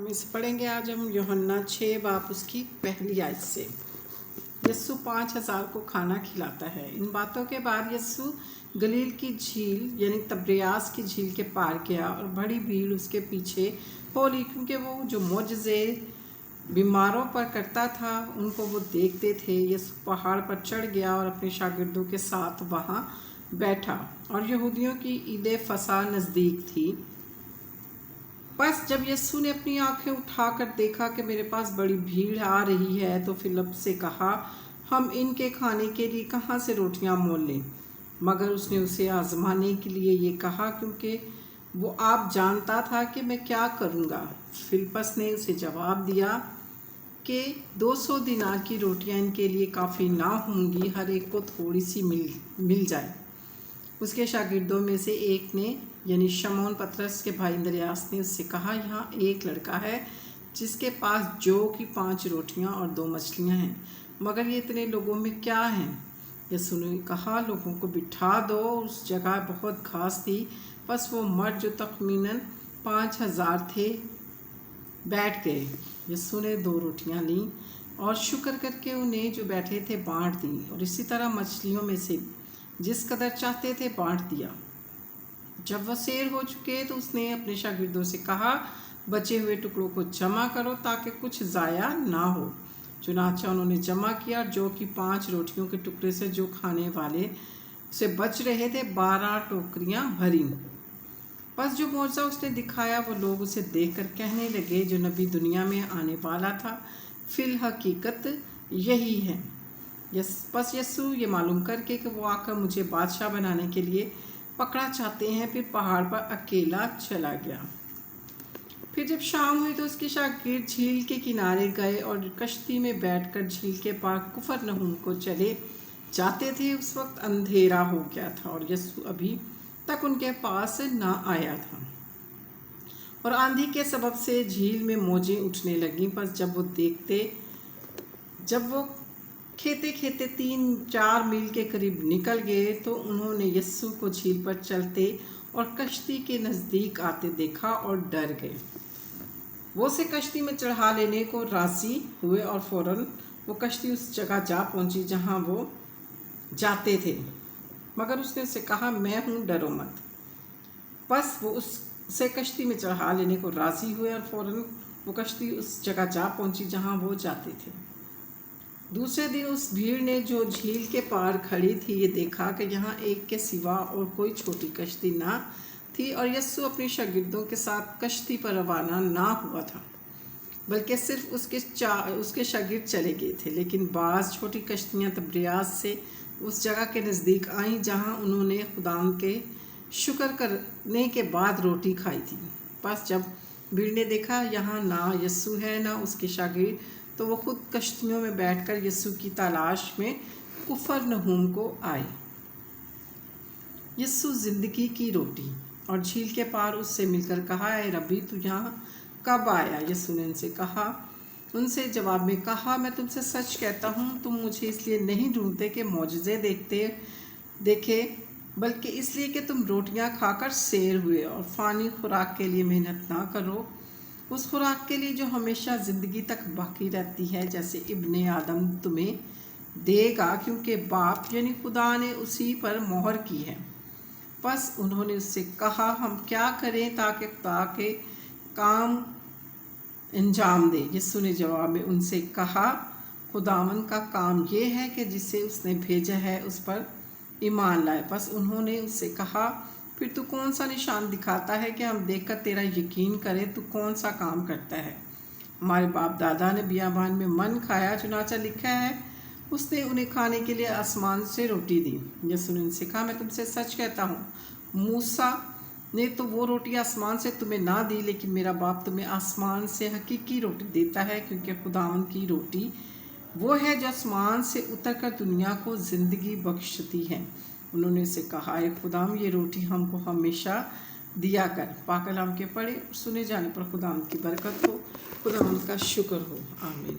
हम इसे पढ़ेंगे आज हम यूहन्ना 6 बाब उसकी पहली आयत से। यस्सु 5000 को खाना खिलाता है। इन बातों के बाद यस्सु गलील की झील यानी तब्रियास की झील के पार गया और बड़ी भीड़ उसके पीछे हो ली, क्योंकि वो जो मोजज़े बीमारों पर करता था उनको वो देखते थे। यस्सु पहाड़ पर चढ़ गया और अपने शागिर्दों के साथ वहाँ बैठा और यहूदियों की ईद फसह नज़दीक थी। बस जब यस्सु ने अपनी आंखें उठाकर देखा कि मेरे पास बड़ी भीड़ आ रही है, तो फिलिप से कहा, हम इनके खाने के लिए कहाँ से रोटियां मोल लें? मगर उसने उसे आजमाने के लिए ये कहा, क्योंकि वो आप जानता था कि मैं क्या करूँगा। फिलिपस ने उसे जवाब दिया कि 200 दिनार की रोटियां इनके लिए काफ़ी ना होंगी, हर एक को थोड़ी सी मिल जाए। उसके शागिर्दों में से एक ने यानी शमौन पतरस के भाई अंद्रयास ने उससे कहा, यहाँ एक लड़का है जिसके पास जौ की 5 रोटियां और 2 मछलियां हैं, मगर ये इतने लोगों में क्या हैं? यीशु ने कहा, लोगों को बिठा दो। उस जगह बहुत घास थी। बस वो मर्द जो तखमीनन 5000 थे बैठ गए। यीशु ने 2 रोटियां लीं और शुक्र करके उन्हें जो बैठे थे बांट दी, और इसी तरह मछलियों में से जिस कदर चाहते थे बांट दिया। जब वह सैर हो चुके तो उसने अपने शागिर्दों से कहा, बचे हुए टुकड़ों को जमा करो ताकि कुछ ज़ाया ना हो। चुनाचा उन्होंने जमा किया। जौ की 5 रोटियों के टुकड़े से जो खाने वाले से बच रहे थे 12 टोकरियां भरी। बस जो मौजज़ा उसने दिखाया वो लोग उसे देखकर कहने लगे, जो नबी दुनिया में आने वाला था फिल हकीकत यही है। बस यस्सु ये मालूम करके कि वो आकर मुझे बादशाह बनाने के लिए पकड़ा चाहते हैं, फिर पहाड़ पर अकेला चला गया। फिर जब शाम हुई तो उसके शागिर्द झील के किनारे गए और कश्ती में बैठकर झील के पार कुफरनहूम को चले जाते थे। उस वक्त अंधेरा हो गया था और यस्सु अभी तक उनके पास ना आया था, और आंधी के सबब से झील में मौजें उठने लगीं। बस जब वो खेते 3-4 मील के करीब निकल गए तो उन्होंने यस्सु को झील पर चलते और कश्ती के नज़दीक आते देखा और डर गए। वो उसे कश्ती में चढ़ा लेने को राज़ी हुए और फौरन वो कश्ती उस जगह जा पहुंची जहां वो जाते थे, मगर उसने उसे कहा, मैं हूं, डरो मत। बस वो उससे कश्ती में चढ़ा लेने को राज़ी हुए और फौरन वो कश्ती उस जगह जा पहुंची जहां वो जाते थे। दूसरे दिन उस भीड़ ने जो झील के पार खड़ी थी ये देखा कि यहाँ एक के सिवा और कोई छोटी कश्ती ना थी, और यस्सु अपने शागिर्दों के साथ कश्ती पर रवाना ना हुआ था, बल्कि सिर्फ उसके शागिर्द चले गए थे। लेकिन बाज़ छोटी कश्तियाँ तब्रियास से उस जगह के नज़दीक आईं जहाँ उन्होंने खुदाम के शुक्र करने के बाद रोटी खाई थी। बस जब भीड़ ने देखा यहाँ ना यस्सु है ना उसके शागिर्द, तो वो खुद कश्तियों में बैठकर यस्सु की तलाश में कुफरनहूम को आए। यस्सु ज़िंदगी की रोटी। और झील के पार उससे मिलकर कहा, ऐ रब्बी, तू यहाँ कब आया? यस्सु ने उनसे जवाब में कहा, मैं तुमसे सच कहता हूँ, तुम मुझे इसलिए नहीं ढूंढते कि मौजज़े देखे, बल्कि इसलिए कि तुम रोटियाँ खाकर सैर हुए और फ़ानी खुराक के लिए मेहनत ना करो, उस खुराक के लिए जो हमेशा ज़िंदगी तक बाकी रहती है, जैसे इब्ने आदम तुम्हें देगा, क्योंकि बाप यानी खुदा ने उसी पर मोहर की है। बस उन्होंने उससे कहा, हम क्या करें ताकि खुदा के काम अंजाम दे? यस्सु ने जवाब में उनसे कहा, खुदावन का काम ये है कि जिसे उसने भेजा है उस पर ईमान लाए। बस उन्होंने उससे कहा, फिर तू कौन सा निशान दिखाता है कि हम देखकर तेरा यकीन करें? तू कौन सा काम करता है? हमारे बाप दादा ने बियाबान में मन खाया, चुनाचा लिखा है, उसने उन्हें खाने के लिए आसमान से रोटी दी। यीशु ने उनसे कहा, मैं तुमसे सच कहता हूँ, मूसा ने तो वो रोटी आसमान से तुम्हें ना दी, लेकिन मेरा बाप तुम्हें आसमान से हकीकी रोटी देता है, क्योंकि खुदावन की रोटी वो है जो आसमान से उतरकर दुनिया को ज़िंदगी बख्शती है। उन्होंने उसे कहा, है खुदाम, ये रोटी हमको हमेशा दिया कर। पाक कलाम के पढ़े सुने जाने पर खुदाम की बरकत हो, खुदाम का शुक्र हो। आमीन।